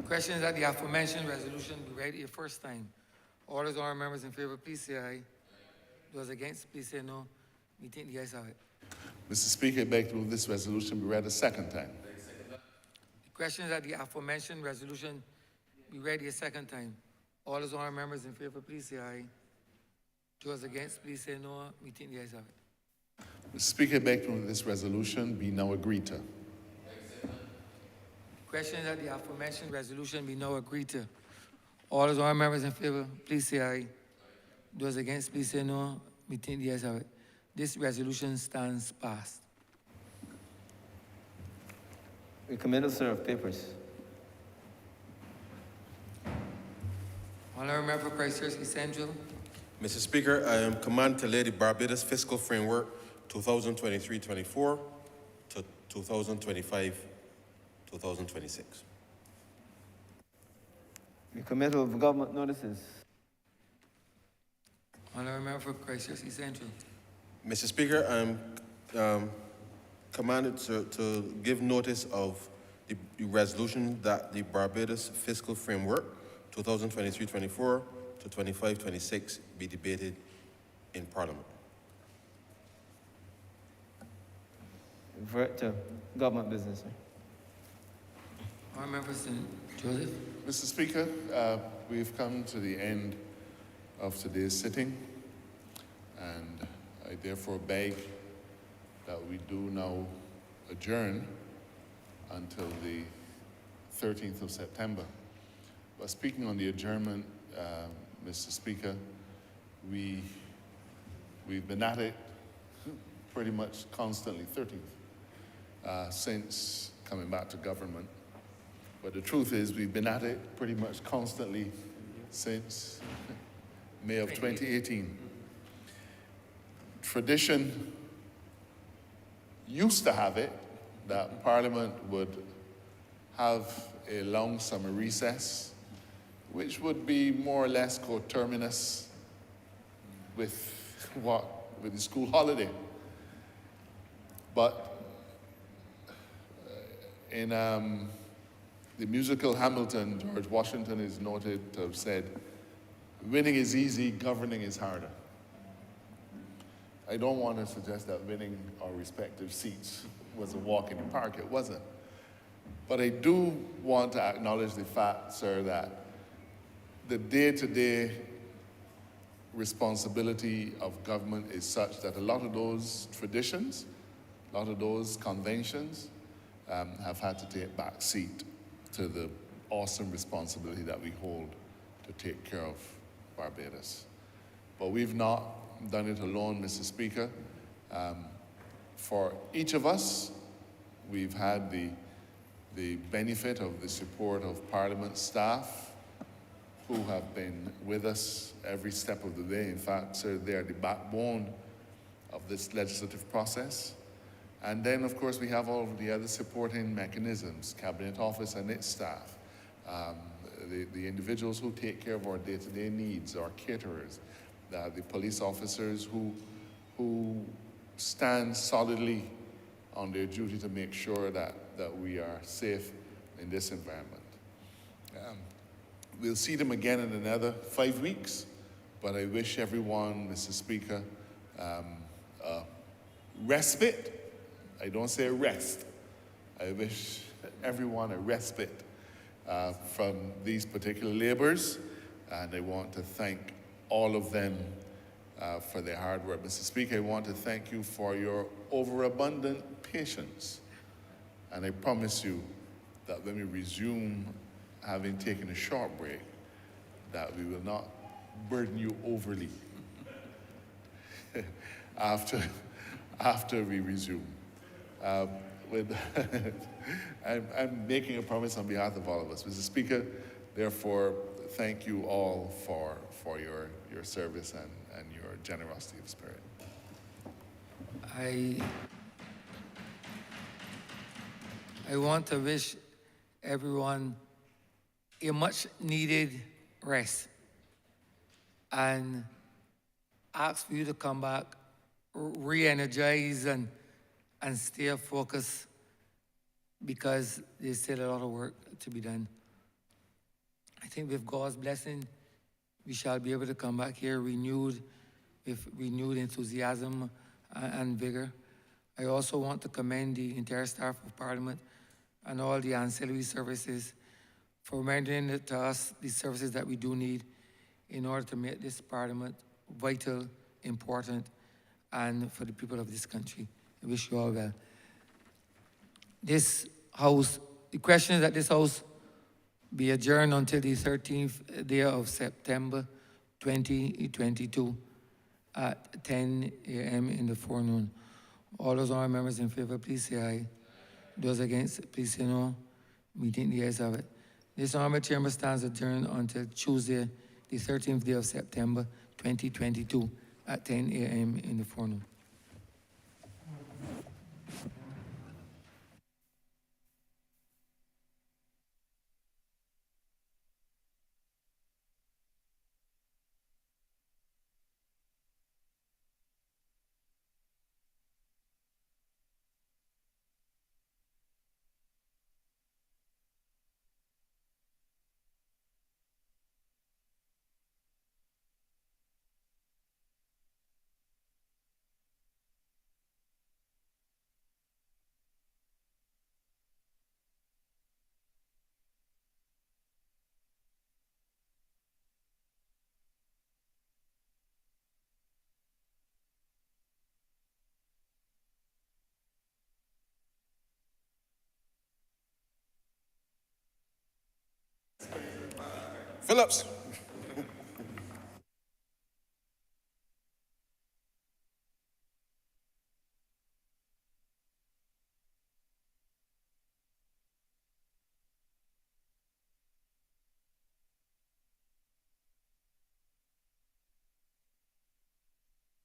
Question is that the aforementioned resolution be read a first time. All those honourable members in favour, please say aye. Those against, please say no. We think the ayes have it. Mr. Speaker, I beg to move this resolution be read a second time. The question is that the aforementioned resolution be read a second time. All those honourable members in favour, please say aye. Those against, please say no. We think the ayes have it. Mr. Speaker, I beg to move this resolution be now agreed to. Question is that the aforementioned resolution be now agreed to. All those honourable members in favour, please say aye. Those against, please say no. We think the ayes have it. This resolution stands passed. Recommended, sir, of papers. Honourable member for Christchurch East Central. Mr. Speaker, I am commanded to lay the Barbados Fiscal Framework 2023-24 to 2025-2026. Recommended of government notices. Honourable member for Christchurch East Central. Mr. Speaker, I am commanded to give notice of the resolution that the Barbados Fiscal Framework 2023-24 to to 25-26 be debated in Parliament. Revert to government business, sir. Honourable St. Joseph. Mr. Speaker, we've come to the end of today's sitting, and I therefore beg that we do now adjourn until the 13th of September. But speaking on the adjournment, Mr. Speaker, we've been at it pretty much constantly, 13th, since coming back to government. But the truth is, we've been at it pretty much constantly since May of 2018. Tradition used to have it that Parliament would have a long summer recess, which would be more or less coterminous with the school holiday. But in the musical Hamilton, George Washington is noted to have said, "Winning is easy, governing is harder." I don't want to suggest that winning our respective seats was a walk in the park. It wasn't. But I do want to acknowledge the fact, sir, that the day-to-day responsibility of government is such that a lot of those traditions, a lot of those conventions have had to take back seat to the awesome responsibility that we hold to take care of Barbados. But we've not done it alone, Mr. Speaker. For each of us, we've had the benefit of the support of Parliament staff who have been with us every step of the way. In fact, sir, they are the backbone of this legislative process. And then, of course, we have all of the other supporting mechanisms, Cabinet Office and its staff, the individuals who take care of our day-to-day needs, our caterers, the police officers who stand solidly on their duty to make sure that we are safe in this environment. We'll see them again in another 5 weeks, but I wish everyone, Mr. Speaker, respite. I don't say rest. I wish everyone a respite from these particular labors, and I want to thank all of them for their hard work. Mr. Speaker, I want to thank you for your overabundant patience, and I promise you that when we resume, having taken a short break, that we will not burden you overly after we resume. I'm making a promise on behalf of all of us. Mr. Speaker, therefore, thank you all for your service and your generosity of spirit. I want to wish everyone a much needed rest and ask for you to come back re-energized and stay focused, because there's still a lot of work to be done. I think with God's blessing, we shall be able to come back here renewed, with renewed enthusiasm and vigor. I also want to commend the entire staff of Parliament and all the ancillary services for rendering to us the services that we do need in order to make this Parliament vital, important, and for the people of this country. I wish you all well. This House, the question is that this House be adjourned until the 13th day of September 2022 at 10 a.m. in the forenoon. All those honourable members in favour, please say aye. Those against, please say no. Meeting the ayes have it. This honourable chamber stands adjourned until Tuesday, the 13th day of September 2022 at 10 a.m. in the forenoon. Phillips.